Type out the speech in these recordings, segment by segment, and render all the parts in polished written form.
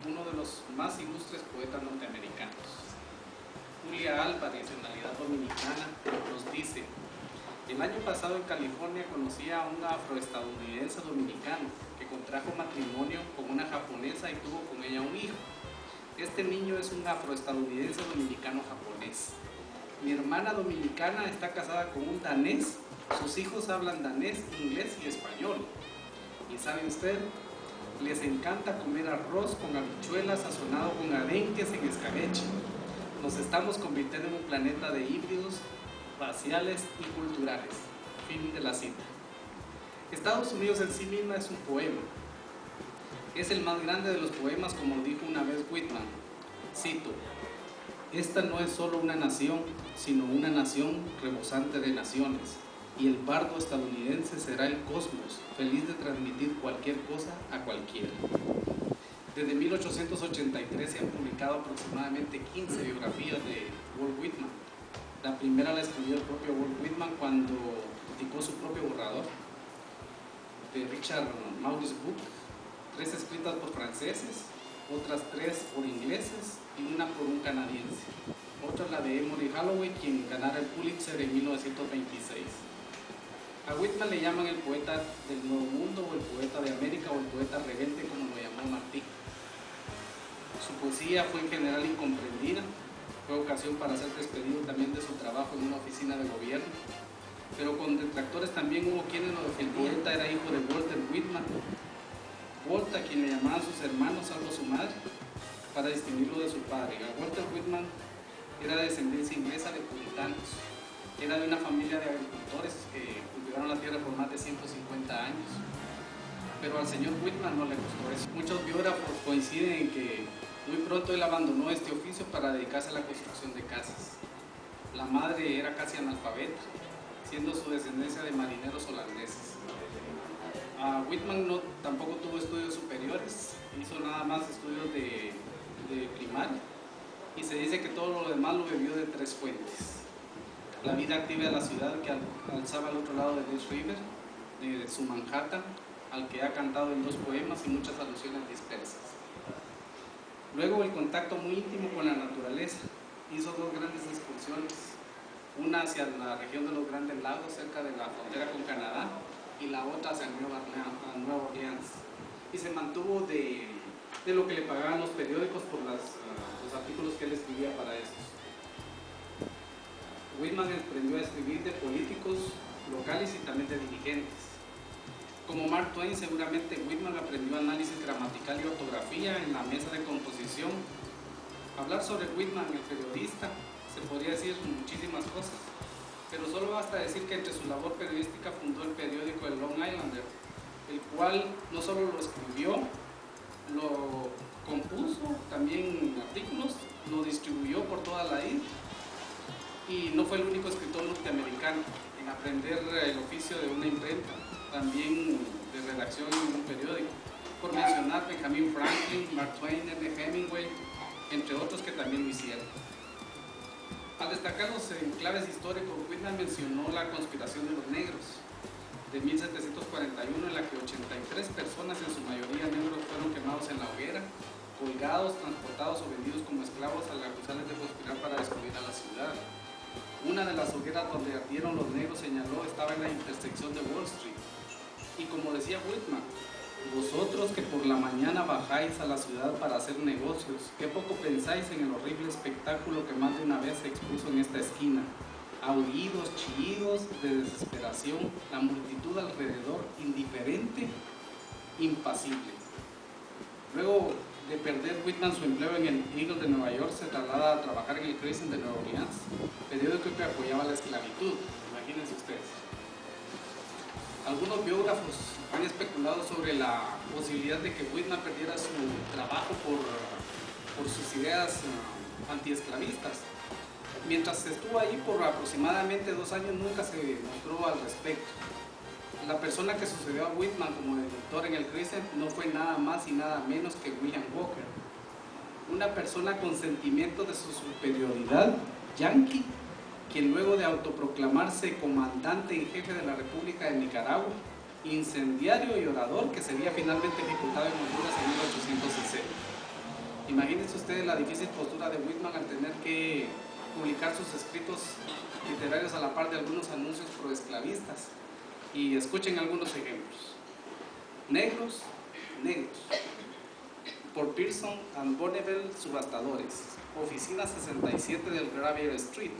uno de los más ilustres poetas norteamericanos. Julia Alba, de nacionalidad dominicana, nos dice: el año pasado en California conocí a un afroestadounidense dominicano que contrajo matrimonio con una japonesa y tuvo con ella un hijo. Este niño es un afroestadounidense dominicano japonés. Mi hermana dominicana está casada con un danés. Sus hijos hablan danés, inglés y español. ¿Y sabe usted? Les encanta comer arroz con habichuelas sazonado con arenques en escabeche. Nos estamos convirtiendo en un planeta de híbridos raciales y culturales. Fin de la cita. Estados Unidos en sí misma es un poema. Es el más grande de los poemas, como dijo una vez Whitman. Cito: esta no es solo una nación, sino una nación rebosante de naciones, y el bardo estadounidense será el cosmos, feliz de transmitir cualquier cosa a cualquiera. Desde 1883 se han publicado aproximadamente 15 biografías de Walt Whitman. La primera la escribió el propio Walt Whitman cuando publicó su propio borrador de Richard Maurice Book, 3 escritas por franceses, otras 3 por ingleses y una por un canadiense. Otra la de Emory Holloway, quien ganara el Pulitzer en 1926. A Whitman le llaman el poeta del Nuevo Mundo, o el poeta de América, o el poeta rebelde, como lo llamó Martí. Su poesía fue en general incomprendida, fue ocasión para ser despedido también de su trabajo en una oficina de gobierno, pero con detractores también hubo quienes lo defendían. El poeta era hijo de Walter Whitman. Walt, a quien le llamaban sus hermanos, salvo su madre, para distinguirlo de su padre. Walter Whitman era de descendencia inglesa de puritanos. Era de una familia de agricultores que cultivaron la tierra por más de 150 años. Pero al señor Whitman no le gustó eso. Muchos biógrafos coinciden en que muy pronto él abandonó este oficio para dedicarse a la construcción de casas. La madre era casi analfabeta, siendo su descendencia de marineros holandeses. Whitman tampoco tuvo estudios superiores, hizo nada más estudios de primaria, y se dice que todo lo demás lo bebió de 3 fuentes. La vida activa de la ciudad que alzaba al otro lado de East River, de su Manhattan, al que ha cantado en 2 poemas y muchas alusiones dispersas. Luego el contacto muy íntimo con la naturaleza. Hizo 2 grandes excursiones, una hacia la región de los Grandes Lagos, cerca de la frontera con Canadá, y la otra hacia Nueva Orleans. Y se mantuvo de lo que le pagaban los periódicos por los artículos que él escribía para estos. Whitman aprendió a escribir de políticos locales y también de dirigentes. Como Mark Twain, seguramente Whitman aprendió análisis gramatical y ortografía en la mesa de composición. Hablar sobre Whitman, el periodista, se podría decir muchísimas cosas, pero solo basta decir que entre su labor periodística fundó el periódico El Long Islander, el cual no solo lo escribió, lo compuso, también artículos, lo distribuyó por toda la isla, y no fue el único escritor norteamericano en aprender el oficio de una imprenta, también de redacción en un periódico, por mencionar Benjamin Franklin, Mark Twain, Ernest Hemingway, entre otros que también lo hicieron. Al destacar los enclaves históricos, Whitman mencionó la conspiración de los negros de 1741, en la que 83 personas, en su mayoría negros, fueron quemados en la hoguera, colgados, transportados o vendidos como esclavos a las gusales de conspirar para destruir a la ciudad. Una de las hogueras donde ardieron los negros, señaló, estaba en la intersección de Wall Street. Y como decía Whitman: vosotros que por la mañana bajáis a la ciudad para hacer negocios, qué poco pensáis en el horrible espectáculo que más de una vez se expuso en esta esquina. Aullidos, chillidos de desesperación, la multitud alrededor, indiferente, impasible. Luego de perder Whitman su empleo en el Eagle de Nueva York, se traslada a trabajar en el Crescent de Nueva Orleans, periódico que apoyaba la esclavitud. Imagínense ustedes. Algunos biógrafos han especulado sobre la posibilidad de que Whitman perdiera su trabajo por sus ideas antiesclavistas. Mientras estuvo ahí por aproximadamente 2 años, nunca se mostró al respecto. La persona que sucedió a Whitman como director en el Crescent no fue nada más y nada menos que William Walker, una persona con sentimiento de su superioridad yanqui, quien luego de autoproclamarse comandante en jefe de la República de Nicaragua, incendiario y orador, que sería finalmente ejecutado en Honduras en 1860. Imagínense ustedes la difícil postura de Whitman al tener que publicar sus escritos literarios a la par de algunos anuncios proesclavistas. Y escuchen algunos ejemplos. Negros, negros. Por Pearson and Bonneville Subastadores. Oficina 67 del Gravier Street.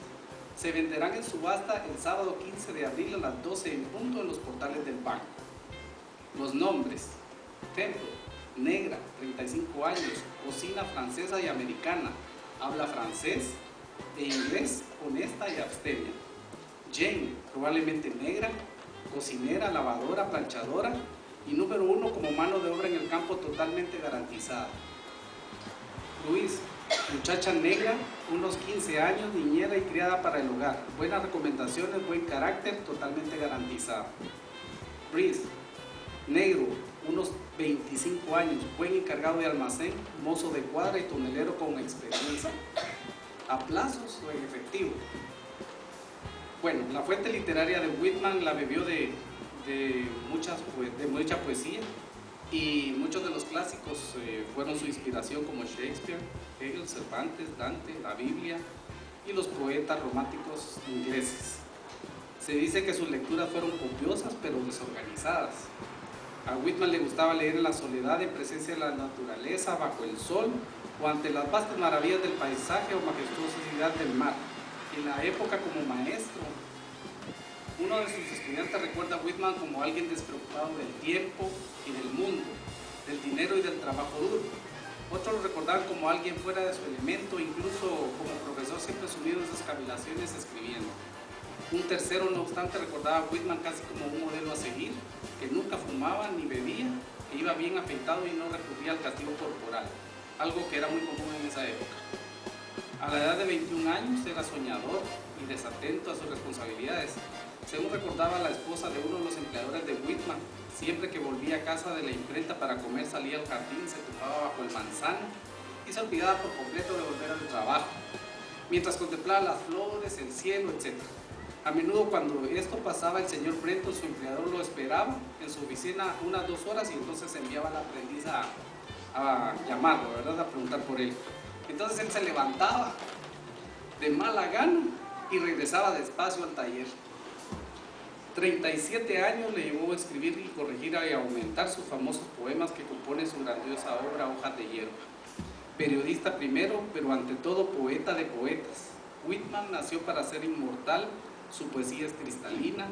Se venderán en subasta el sábado 15 de abril a las 12 en punto en los portales del banco. Los nombres: Templo, negra, 35 años, cocina francesa y americana, habla francés e inglés, honesta y abstemia. Jane, probablemente negra, cocinera, lavadora, planchadora y número 1 como mano de obra en el campo totalmente garantizada. Luis, muchacha negra, unos 15 años, niñera y criada para el hogar, buenas recomendaciones, buen carácter, totalmente garantizado. Brice, negro, unos 25 años, buen encargado de almacén, mozo de cuadra y tonelero con experiencia, a plazos o en efectivo. Bueno, la fuente literaria de Whitman la bebió de mucha poesía, y muchos de los clásicos fueron su inspiración, como Shakespeare, Hegel, Cervantes, Dante, la Biblia y los poetas románticos ingleses. Se dice que sus lecturas fueron copiosas pero desorganizadas. A Whitman le gustaba leer en la soledad, en presencia de la naturaleza, bajo el sol o ante las vastas maravillas del paisaje o majestuosidad del mar. En la época como maestro, uno de sus estudiantes recuerda a Whitman como alguien despreocupado del tiempo y del mundo, del dinero y del trabajo duro. Otros lo recordaban como alguien fuera de su elemento, incluso como profesor siempre sumido en sus cavilaciones escribiendo. Un tercero, no obstante, recordaba a Whitman casi como un modelo a seguir, que nunca fumaba ni bebía, que iba bien afeitado y no recurría al castigo corporal, algo que era muy común en esa época. A la edad de 21 años era soñador y desatento a sus responsabilidades. Según recordaba la esposa de uno de los empleadores de Whitman, siempre que volvía a casa de la imprenta para comer salía al jardín, se tumbaba bajo el manzano y se olvidaba por completo de volver al trabajo, mientras contemplaba las flores, el cielo, etc. A menudo cuando esto pasaba, el señor Brenton, su empleador, lo esperaba en su oficina unas 2 horas y entonces enviaba a la aprendiz a llamarlo, ¿verdad?, a preguntar por él. Entonces él se levantaba de mala gana y regresaba despacio al taller. 37 años le llevó a escribir y corregir y aumentar sus famosos poemas que componen su grandiosa obra Hojas de Hierba. Periodista primero, pero ante todo poeta de poetas. Whitman nació para ser inmortal, su poesía es cristalina,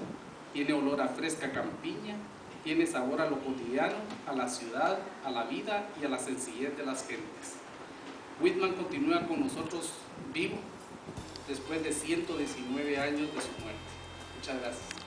tiene olor a fresca campiña, tiene sabor a lo cotidiano, a la ciudad, a la vida y a la sencillez de las gentes. Whitman continúa con nosotros vivo después de 119 años de su muerte. Muchas gracias.